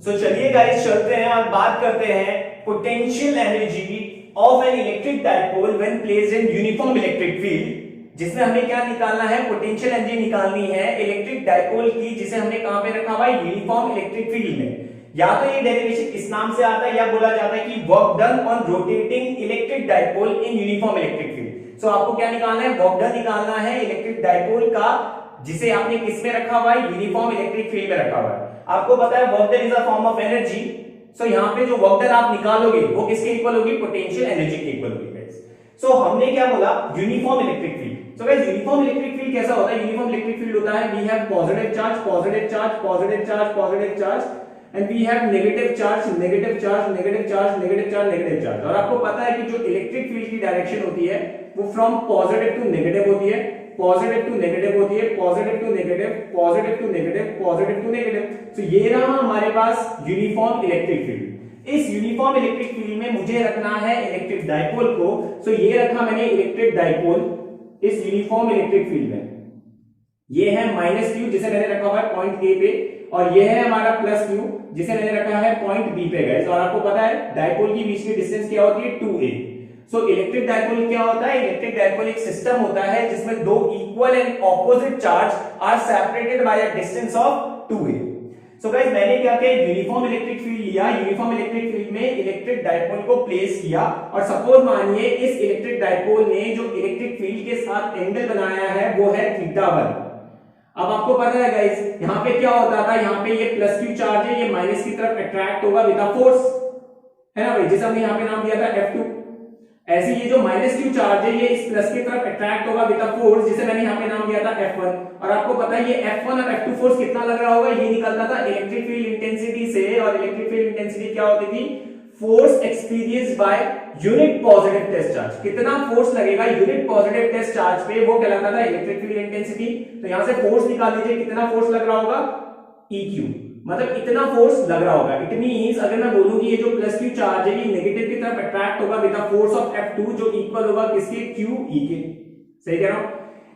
सो चलिए गाइस चलते हैं और बात करते हैं potential energy of an electric dipole when placed in uniform electric field, जिसमें हमें क्या निकालना है, पोटेंशियल एनर्जी निकालनी है इलेक्ट्रिक डाइपोल की, जिसे हमने कहां पे रखा हुआ है, यूनिफॉर्म इलेक्ट्रिक फील्ड में। या तो ये डेरिवेशन इस नाम से आता है या बोला जाता है कि work done on rotating electric dipole in uniform electric field. So आपको क्या निकालना है, वर्क डन निकालना है इलेक्ट्रिक डाइपोल का, जिसे आपने किस में रखा हुआ है, यूनिफॉर्म इलेक्ट्रिक फील्ड में रखा हुआ है। आपको पता है work done is a form of energy. So यहाँ पे जो वर्क डन आप निकालोगे वो किसके इक्वल होगी, पोटेंशियल एनर्जी के इक्वल होगी गाइस। सो हमने क्या बोला, uniform electric field. So guys uniform electric field कैसा होता है, यूनिफॉर्म इलेक्ट्रिक फील्ड होता है we have positive charge positive charge positive charge positive charge and we have negative charge negative charge negative charge negative charge negative charge. और आपको पता है कि जो इलेक्ट्रिक फील्ड की डायरेक्शन होती है वो फ्रॉम पॉजिटिव टू नेगेटिव होती है, पॉजिटिव टू नेगेटिव होती है, positive to negative, positive to negative, positive to negative. तो ये रहा हमारे पास यूनिफॉर्म इलेक्ट्रिक फील्ड। इस यूनिफॉर्म इलेक्ट्रिक फील्ड में मुझे रखना है इलेक्ट्रिक डाइपोल को। सो ये रखा मैंने इलेक्ट्रिक डाइपोल इस यूनिफॉर्म इलेक्ट्रिक फील्ड में। ये है माइनस क्यू जिसे मैंने रखा हुआ है पॉइंट ए पे, और ये है हमारा प्लस क्यू जिसे मैंने रखा है पॉइंट बी पे गाइस। और आपको पता है डाइपोल की बीच की डिस्टेंस क्या होती है, 2a। सो इलेक्ट्रिक डाइपोल क्या होता है, इलेक्ट्रिक डाइपोल एक सिस्टम होता है जिसमें दो equal and opposite charge are separated by a distance of 2a। So guys मैंने क्या किया, यूनिफॉर्म इलेक्ट्रिक फील्ड लिया, यूनिफॉर्म इलेक्ट्रिक फील्ड में इलेक्ट्रिक डाइपोल को प्लेस किया, और सपोज मानिए इस इलेक्ट्रिक डाइपोल ने जो इलेक्ट्रिक फील्ड के साथ एंगल बनाया है वो है θ1। अब आपको पता है गाइस यहाँ पे क्या होता था, यहाँ पे ये प्लस क्यू चार्ज है, ये माइनस की तरफ अट्रैक्ट होगा विद अ फोर्स, है ना भाई, जैसे हमने यहाँ पे नाम दिया था F2। ऐसे ये जो माइनस क्यू चार्ज है ये इस प्लस की तरफ अट्रैक्ट होगा विद अ फोर्स, जिसे मैंने यहाँ पे नाम दिया था F1। और आपको पता है ये F1 और F2 फोर्स कितना लग रहा होगा, ये निकलता था इलेक्ट्रिक फील्ड इंटेंसिटी से। और इलेक्ट्रिक फील्ड इंटेंसिटी क्या होती थी, force experienced by unit positive test charge. कितना फोर्स लगेगा यूनिट पॉजिटिव टेस्ट चार्ज पे, वो कहलाता था इलेक्ट्रिक फील्ड इंटेंसिटी। तो यहां से फोर्स निकाल लीजिए, कितना फोर्स लग रहा होगा, EQ, मतलब इतना फोर्स लग रहा होगा। इट मींस अगर मैं बोलूं कि ये जो प्लस क्यू चार्ज है ये नेगेटिव की तरफ अट्रैक्ट होगा with the force of F2 जो इक्वल होगा किसके, QE के। सही कह रहा हूं।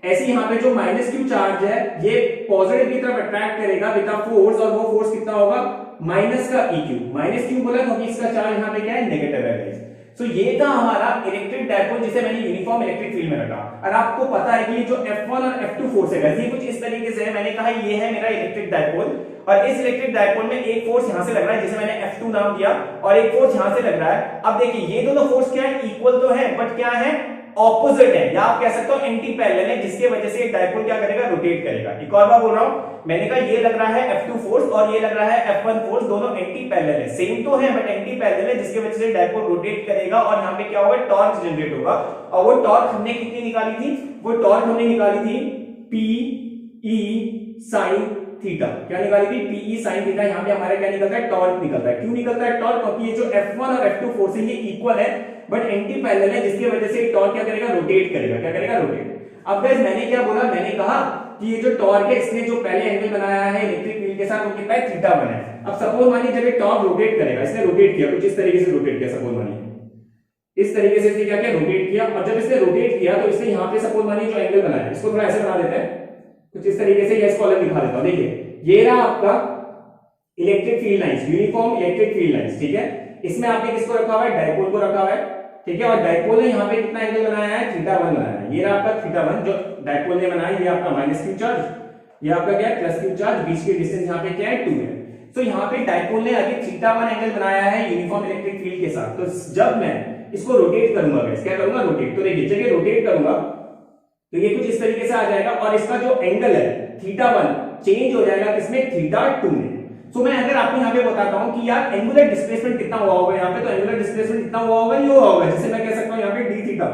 ऐसे यहाँ पे जो माइनस क्यू चार्ज है ये पॉजिटिव की तरफ अट्रैक्ट करेगा विद द फोर्स, और वो फोर्स कितना होगा, माइनस का EQ। माइनस क्यों बोला, क्योंकि इसका चार्ज यहाँ पे क्या है, नेगेटिव है गाइस। सो ये था हमारा इलेक्ट्रिक डाइपोल जिसे मैंने यूनिफॉर्म इलेक्ट्रिक फील्ड में रखा। और आपको पता है कि ये जो F1 और F2 फोर्स है ये कुछ इस तरीके से है। मैंने कहा ये है मेरा इलेक्ट्रिक डाइपोल, और इस इलेक्ट्रिक डाइपोल में एक फोर्स यहां से लग रहा है जिसे मैंने F2 नाम दिया, और एक फोर्स यहां से लग रहा है। अब देखिए ये दोनों फोर्स क्या है, इक्वल तो है बट क्या है, ऑपोजिट है, या आप कह सकते हो एंटी पैरेलल है, जिसके वजह से डाइपोल क्या करेगा, रोटेट करेगा। एक और बार बोल रहा हूं, मैंने कहा ये लग रहा है F2 फोर्स और ये लग रहा है F1 फोर्स, दोनों एंटी पैरेलल है, सेम तो है बट एंटी पैरेलल है, जिसकी वजह से डाइपोल रोटेट करेगा और यहाँ पे क्या होगा, टॉर्क जनरेट होगा। और वो टॉर्क हमने कितनी निकाली थी, वो टॉर्क हमने निकाली थी PE sin थीटा। क्या निकाली थी, PE sin थीटा। यहाँ पे हमारा क्या निकलता है, टॉर्क निकलता है। क्यों निकलता है टॉर्क, क्योंकि ये जो F1 और F2 फोर्स है ये इक्वल है बट एंटी पैरेलल है, जिसकी वजह से टॉर्क क्या करेगा, रोटेट करेगा। क्या करेगा, रोटेट। अब गाइस मैंने क्या बोला, मैंने कहा कि ये जो टॉर्क है इसने जो पहले एंगल बनाया है इलेक्ट्रिक फील्ड के साथ वो कितना है, θ1 है। अब सपोज मानिए जब ये टॉर्क रोटेट करेगा, इसने रोटेट किया कुछ इस तरीके से, रोटेट किया सपोज मानिए इस तरीके से, इसने क्या किया, रोटेट किया। और जब इसने रोटेट किया तो इसने यहाँ पे सपोज मानिए जो एंगल बनाया इसको थोड़ा ऐसे बना देते हैं कुछ इस तरीके से, यस कॉलम दिखा देता हूं। देखिए ये रहा आपका electric field lines, uniform electric field lines, ठीक है। इसमें आपने किसको रखा हुआ है, डाइपोल को रखा हुआ है, ठीक है। और डाइपोल ने यहाँ पे कितना एंगल बनाया है, θ1 बनाया है। ये रहा आपका θ1 जो डाइपोल ने बनाया, ये आपका माइनस क्यू चार्ज, ये आपका क्या है, प्लस क्यू चार्ज, बीच की डिस्टेंस यहाँ पे क्या है, 2 है। तो यहाँ पे डाइपोल ने अभी θ1 एंगल बनाया है यूनिफॉर्म इलेक्ट्रिक फील्ड के साथ। तो जब मैं इसको रोटेट करूंगा, क्या करूंगा, रोटेट, तो देखिए जब ये रोटेट करूंगा तो ये कुछ इस तरीके से आ जाएगा, और इसका जो एंगल है θ1 चेंज हो जाएगा किसमें, θ2 में। सो मैं अगर आपको यहाँ पे बताता हूँ कि यार एंगुलर डिस्प्लेसमेंट कितना हुआ होगा यहाँ पे, तो एंगुलर डिस्प्लेसमेंट कितना हुआ होगा, ये हुआ होगा, जिसे मैं कह सकता हूँ यहाँ पे dθ।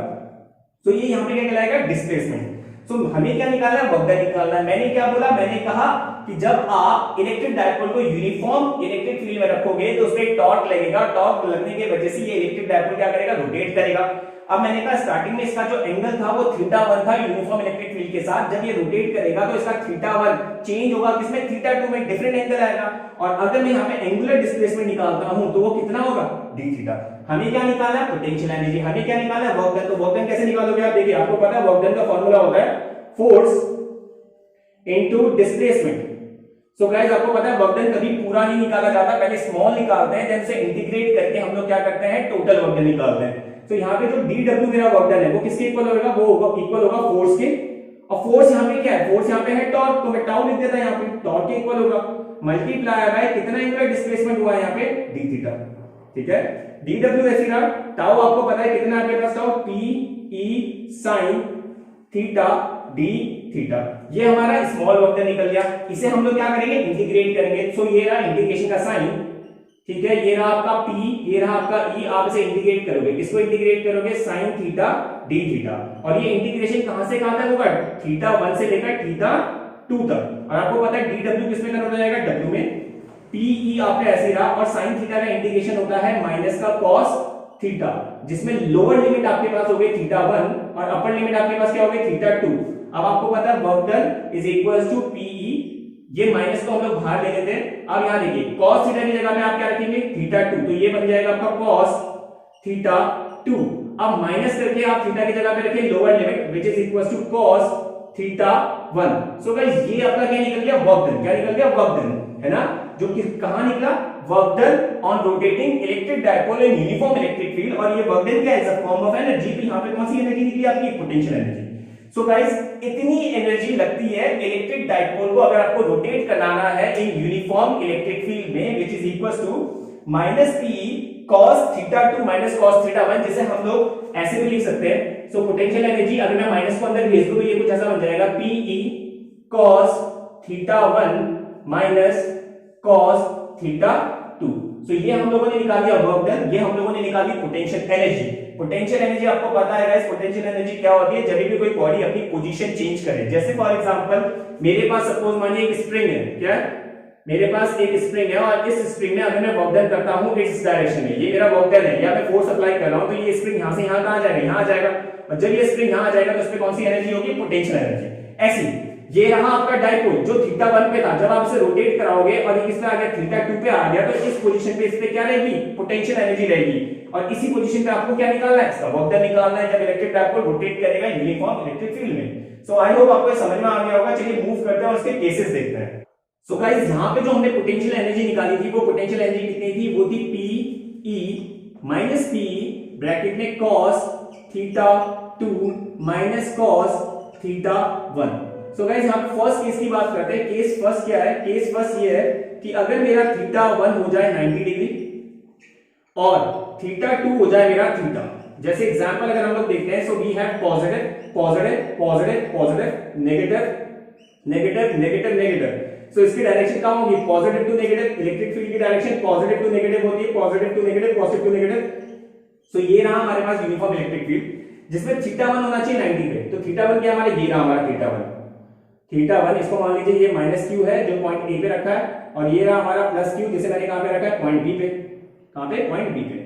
तो ये यहाँ पे क्या कहलाएगा, डिस्प्लेसमेंट। सो हमें क्या निकालना है, वर्क डन निकालना है। मैंने क्या बोला, मैंने कहा कि जब आप इलेक्ट्रिक डाइपोल को यूनिफॉर्म इलेक्ट्रिक फील्ड में रखोगे तो उसमें टॉर्क लगेगा, टॉर्क लगने की वजह से ये इलेक्ट्रिक डाइपोल क्या करेगा, रोटेट करेगा। अब मैंने कहा स्टार्टिंग में इसका जो एंगल था वो θ1 था यूनिफॉर्म इलेक्ट्रिक फील्ड के साथ। जब ये रोटेट करेगा तो इसका θ1 चेंज होगा किसमें, θ2 में, डिफरेंट एंगल आएगा। और अगर मैं यहाँ पे एंगुलर डिस्प्लेसमेंट निकालता हूं तो वो कितना होगा, dθ। हमें क्या निकालना है, पोटेंशियल एनर्जी। हमें क्या निकालना है, वर्क डन। तो वर्क डन कैसे निकालोगे आप, देखिए आपको पता है वर्क डन का फॉर्मूला होता है force into displacement. So guys आपको पता है वर्क डन कभी पूरा नहीं निकाला जाता, पहले स्मॉल निकालते हैं, देन उसे इंटीग्रेट करके हम लोग क्या करते हैं टोटल वर्क डन निकालते हैं। तो यहाँ पे जो dw मेरा वर्क डन है वो किसके इक्वल होगा, वो होगा इक्वल होगा फोर्स के, और फोर्स यहाँ पे क्या है, फोर्स यहाँ पे है टॉर्क, तो मैं टाउ लिख देता यहाँ पे, टॉर्क के इक्वल होगा मल्टीप्लाई बाय कितना एंगुलर डिस्प्लेसमेंट हुआ है यहाँ पे d थीटा, ठीक है। dw ऐसे रहा, टाउ आपको पता है कितना आपके पास tau p e sin theta d theta, ये हमारा स्मॉल वर्क डन निकल गया। इसे हम लोग क्या करेंगे इंटीग्रेट करेंगे, सो ये रहा इंटीग्रेशन का साइन, ठीक है, ये रहा आपका p, ये रहा आपका e, आप इसे इंटीग्रेट करोगे, किसको इंटीग्रेट करोगे sin थीटा d थीटा, और ये इंटीग्रेशन कहां से कहां तक होगा, थीटा 1 से लेकर थीटा 2 तक, और आपको पता है dw किसमें कन्वर्ट हो जाएगा, w में, p e आपने ऐसे रहा, और sin थीटा का इंटीग्रेशन होता है माइनस का cos थीटा, जिसमें लोअर लिमिट आपके पास हो गई थीटा 1 और अपर लिमिट आपके पास क्या हो गई थीटा 2। अब आपको पता है work done is equals to PE, ये माइनस को हम लोग बाहर ले लेते हैं। अब यहां देखिए cos थीटा की जगह में आप क्या रखेंगे थीटा 2, तो ये बन जाएगा आपका cos थीटा 2। अब माइनस करके आप थीटा की जगह पे रखें lower limit which is equals to cos theta 1। So guys ये आपका क्या निकल गया वर्क डन, क्या निकल गया वर्क डन, है ना, जो कि कहां निकला work done on rotating electric dipole in uniform electric field, और ये वर्क डन क्या है, is a form of energy. तो यहां पे कौन सी एनर्जी निकली आपकी पोटेंशियल एनर्जी। सो गाइस इतनी एनर्जी लगती है इलेक्ट्रिक डायपोल को अगर आपको रोटेट कराना है इन यूनिफॉर्म इलेक्ट्रिक फील्ड में, which is equals to minus P cos theta 2 minus cos theta 1, जिसे हम लोग ऐसे भी लिख सकते हैं। सो पोटेंशियल एनर्जी अगर मैं माइनस को अंदर भेज दूं तो ये कुछ ऐसा बन जाएगा PE cos theta 1 minus cos theta 2। So ये हम लोगों ने निकाल दिया वर्क डन, ये हम लोगों ने निकाल the potential energy. Potential energy आपको पता है गाइस, पोटेंशियल एनर्जी क्या होती है, जब भी कोई बॉडी अपनी पोजीशन चेंज करे, जैसे फॉर एग्जांपल मेरे पास सपोज मानिए एक स्प्रिंग है, क्या मेरे पास एक स्प्रिंग है, और इस स्प्रिंग में अगर मैं वर्क डन करता हूं इस डायरेक्शन में, ये मेरा वर्क डन है, या मैं फोर्स अप्लाई कर रहा हूं, तो ये स्प्रिंग यहां से यहां कहां जाएगा, यहां आ जाएगा, और जब ये स्प्रिंग यहां आ जाएगा तो उस पे कौन सी एनर्जी होगी, पोटेंशियल एनर्जी। ऐसी ये रहा आपका डायपोल जो थीटा 1 पे था, जब आप इसे रोटेट कराओगे और ये किस पे आ गया थीटा 2 पे आ गया, तो इस पोजीशन पे इस पे क्या रहेगी पोटेंशियल एनर्जी रहेगी, और इसी पोजीशन पे आपको क्या निकालना है, इसका वर्क डन निकालना है जब इलेक्ट्रिक डायपोल रोटेट करेगा यूनिफॉर्म इलेक्ट्रिक फील्ड में। सो आई होप आपको समझ में आ गया होगा। चलिए मूव करते हैं और उसके केसेस देखते हैं। सो गाइस यहाँ पे जो हमने पोटेंशियल एनर्जी निकाली थी, वो पोटेंशियल एनर्जी कितनी थी, वो थी P E minus P bracket में cos theta 2 minus cos theta 1। So guys यहाँ पे फर्स्ट केस की बात करते हैं। केस फर्स्ट क्या है, केस फर्स्ट ये है कि अगर मेरा थीटा 1 हो जाए 90 डिग्री और थीटा 2 हो जाए मेरा थीटा, जैसे एग्जांपल अगर हम लोग देखते हैं, so we have positive positive positive positive negative negative negative negative. So इसकी डायरेक्शन क्या होगी, positive to negative. Electric field की डायरेक्शन पॉजिटिव टू नेगेटिव होती है, positive to negative positive to negative. So ये रहा हमारे पास यूनिफॉर्म इलेक्ट्रिक फील्ड जिसमें थीटा 1 होना चाहिए 90 पे, तो थीटा 1 क्या हमारा, ये रहा हमारा थीटा 1। थीटा 1 इसको मान लीजिए ये माइनस क्यू है जो पॉइंट ए पे रखा है, और ये रहा हमारा प्लस क्यू जिसे मैंने कहां पे रखा है, पॉइंट बी पे। कहां पे, पॉइंट बी पे।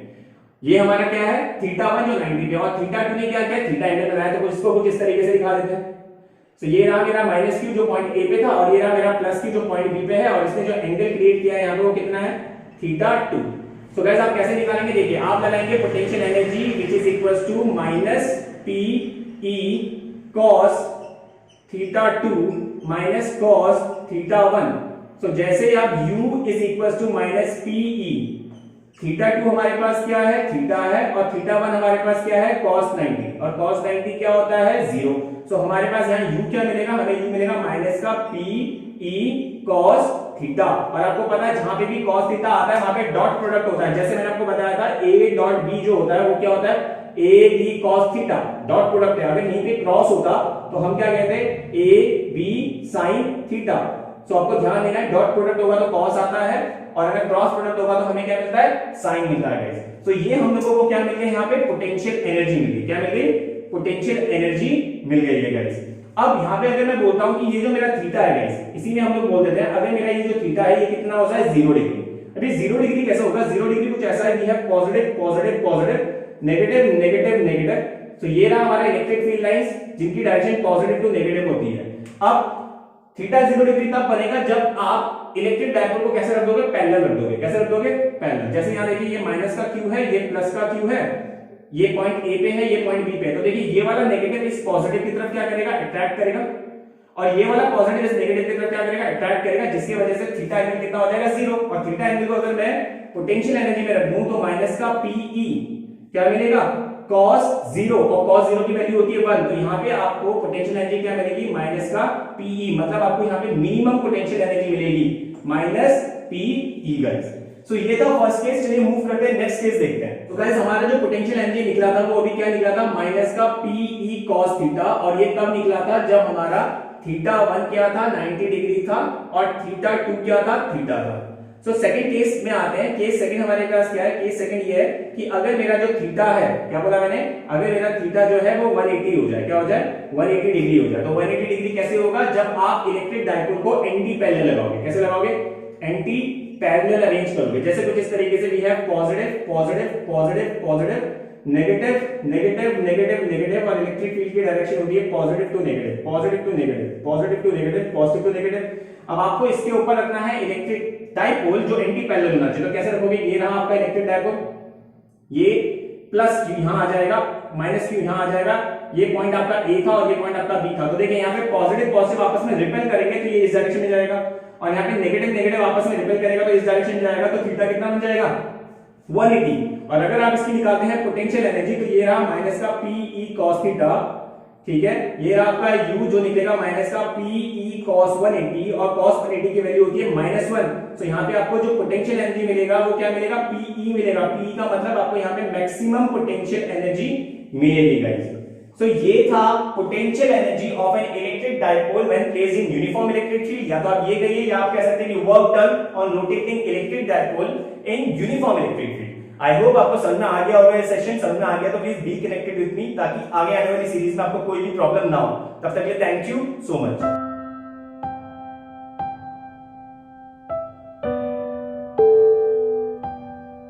ये हमारा क्या है थीटा 1 जो 90 पे, और थीटा 2 ने क्या किया, थीटा एंगल बनाया, तो कुछ इसको कुछ इस तरीके से दिखा देते हैं। सो ये रहा मेरा माइनस क्यू जो पॉइंट ए पे था, और ये रहा मेरा प्लस क्यू जो पॉइंट बी पे है, और इसने जो एंगल क्रिएट किया है यहाँ पे वो कितना है, थीटा 2। सो गाइस आप कैसे निकालेंगे, देखिए आप लगाएंगे potential energy which is equals to minus P E cos theta 2 minus cos theta 1। So जैसे आप u is equals to minus P E, theta 2 हमारे पास क्या है, थीटा है, और थीटा 1 हमारे पास क्या है, cos 90, और cos 90 क्या होता है, 0। सो हमारे पास यहाँ u क्या मिलेगा, हमें u मिलेगा माइनस का p e cos थीटा, और आपको पता है जहां पे भी cos थीटा आता है वहां पे डॉट प्रोडक्ट होता है, जैसे मैंने आपको बताया था a डॉट b जो होता है वो क्या होता है, a b cos theta dot product है। अगर यहीं पे क्रॉस होता तो हम क्या कहते हैं, a b sin थीटा। सो आपको ध्यान देना है, डॉट प्रोडक्ट होगा तो cos आता है, और अगर क्रॉस प्रोडक्ट होगा तो हमें क्या मिलता है, साइन मिलता है गाइस। तो ये हम लोगों को क्या मिल गया, यहाँ पे पोटेंशियल एनर्जी मिल गई, क्या मिल गई, पोटेंशियल एनर्जी मिल गई है गाइस। अब यहाँ पे अगर मैं बोलता हूँ कि ये जो मेरा थीटा है गाइस, इसी में हम लोग बोल देते हैं अगर मेरा ये जो थीटा है ये कितना होता है, 0 डिग्री। अभी 0 डिग्री कैसे होगा, 0 डिग्री कुछ ऐसा है, we have positive positive positive negative negative negative. तो ये रहा हमारा इलेक्ट्रिक फील्ड लाइंस जिनकी डायरेक्शन पॉजिटिव टू नेगेटिव होती है। अब थीटा 0 डिग्री तब बनेगा जब आप इलेक्ट्रिक डायपोल को कैसे रख दोगे, पैरेलल रख दोगे। कैसे रख दोगे, पैरेलल। जैसे यहाँ देखिए ये माइनस का क्यू है, ये प्लस का क्यू है, ये पॉइंट ए पे है, ये पॉइंट बी पे है, तो देखिए ये वाला नेगेटिव इस पॉजिटिव की तरफ क्या करेगा, अट्रैक्ट करेगा, और ये वाला पॉजिटिव इस नेगेटिव की तरफ क्या करेगा, अट्रैक्ट करेगा, जिसकी वजह से थीटा एंगल कितना हो जाएगा, 0। और थीटा एंगल को अगर मैं पोटेंशियल एनर्जी में रख दूं तो माइनस का पीई क्या मिलेगा, cos 0, और cos 0 की वैल्यू होती है 1, तो यहाँ पे आपको पोटेंशियल एनर्जी क्या मिलेगी, माइनस का पीई, मतलब आपको यहाँ पे मिनिमम पोटेंशियल एनर्जी मिलेगी माइनस पीई गाइस। सो ये था फर्स्ट केस। चलिए मूव करते हैं, नेक्स्ट केस देखते हैं। तो गाइस हमारा जो पोटेंशियल एनर्जी निकला था वो अभी क्या निकला था, माइनस का पीई cos थीटा, और ये कब निकला था, जब हमारा थीटा 1 क्या था, 90 डिग्री था, और थीटा 2 क्या था, थीटा था। सो सेकंड केस में आते हैं। केस सेकंड हमारे पास क्या है, केस सेकंड ये है कि अगर मेरा जो थीटा है, क्या बोला मैंने, अगर मेरा थीटा जो है वो 180 हो जाए, क्या हो जाए, 180 डिग्री हो जाए। तो 180 डिग्री कैसे होगा, जब आप इलेक्ट्रिक डायपोल को एंटी पैरेलल लगाओगे। कैसे लगाओगे, एंटी पैरेलल अरेंज करोगे। जैसे कुछ इस तरीके से, we have positive positive positive positive, negative negative negative negative, और इलेक्ट्रिक फील्ड की डायरेक्शन होती है positive to negative, positive to negative, positive to negative, positive to negative. अब आपको इसके ऊपर रखना है इलेक्ट्रिक डायपोल जो एंटी पैरेलल होना चाहिए। तो कैसे रखोगे, ये रहा आपका इलेक्ट्रिक डायपोल, ये प्लस क्यू यहां आ जाएगा, माइनस क्यू यहां आ जाएगा, ये पॉइंट आपका ए था और ये पॉइंट आपका बी था। तो देखिए यहाँ पे पॉजिटिव पॉजिटिव आपस में रिपेल करेंगे तो ये इस डायरेक्शन में जाएगा, और यहाँ पे नेगेटिव नेगेटिव आपस में रिपेल करेगा तो इस डायरेक्शन में जाएगा। तो थीटा कितना बन जाएगा, 180। और अगर आप इसकी निकालते हैं पोटेंशियल एनर्जी, तो ये रहा माइनस का पीई cos थीटा, ठीक है, ये रहा आपका u जो निकलेगा माइनस का पीई cos 180, और cos 180 की वैल्यू होती है -1। तो यहाँ पे आपको जो पोटेंशियल एनर्जी मिलेगा वो क्या मिलेगा, पीई मिलेगा। पीई का मतलब आपको यहाँ पे मैक्सिमम पोटेंशियल एनर्जी मिलेगी गाइस। सो ये था potential energy of an electric dipole when placed in uniform electric field. या तो आप ये कहिए, या आप कह सकते हैं कि work done on rotating electric dipole in uniform electric field. I hope आपको समझ में आ गया होगा, ये सेशन समझ में आ गया तो please be connected with me, ताकि आगे आने वाली सीरीज में आपको कोई भी प्रॉब्लम ना हो। तब तक के लिए थैंक यू सो मच।